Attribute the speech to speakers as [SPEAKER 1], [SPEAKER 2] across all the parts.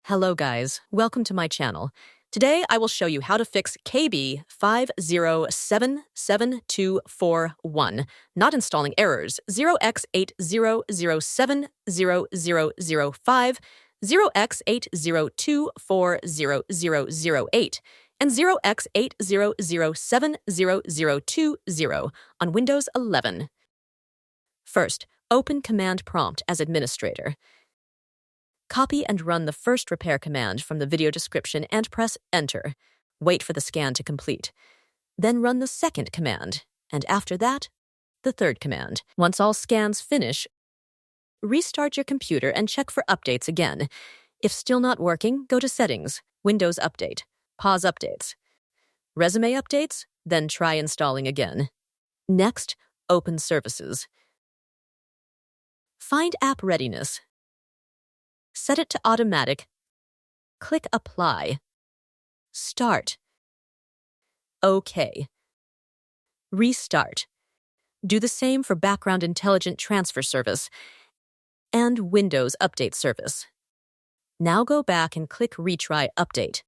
[SPEAKER 1] Hello guys, welcome to my channel. Today I will show you how to fix KB5077241 Not Installing errors 0x80070005, 0x80240008, and 0x80070020 on Windows 11. First, open Command Prompt as administrator. Copy and run the first repair command from the video description and press Enter. Wait for the scan to complete. Then run the second command, and after that, the third command. Once all scans finish, restart your computer and check for updates again. If still not working, go to Settings, Windows Update, pause updates. Resume updates, then try installing again. Next, open Services. Find App Readiness. Set it to automatic. Click Apply. Start. OK. Restart. Do the same for Background Intelligent Transfer Service and Windows Update Service. Now go back and click Retry Update.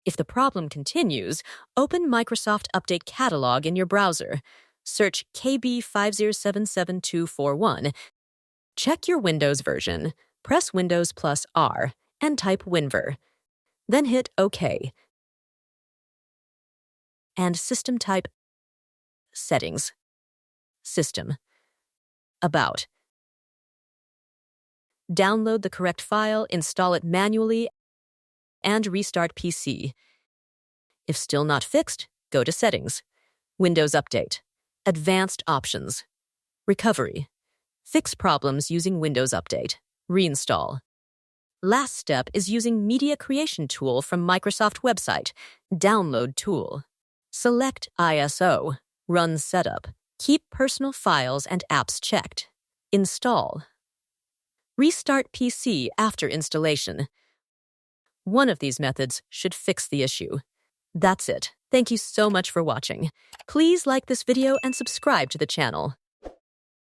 [SPEAKER 1] If the problem continues, open Microsoft Update Catalog in your browser. Search KB5077241. Check your Windows version. Press Windows plus R and type WinVer. Then hit OK. And System type Settings. System. About. Download the correct file, install it manually, and restart PC. If still not fixed, go to Settings. Windows Update. Advanced Options. Recovery. Fix problems using Windows Update. Reinstall. Last step is using Media Creation Tool from Microsoft website. Download tool. Select ISO. Run Setup. Keep personal files and apps checked. Install. Restart PC after installation. One of these methods should fix the issue. That's it. Thank you so much for watching. Please like this video and subscribe to the channel.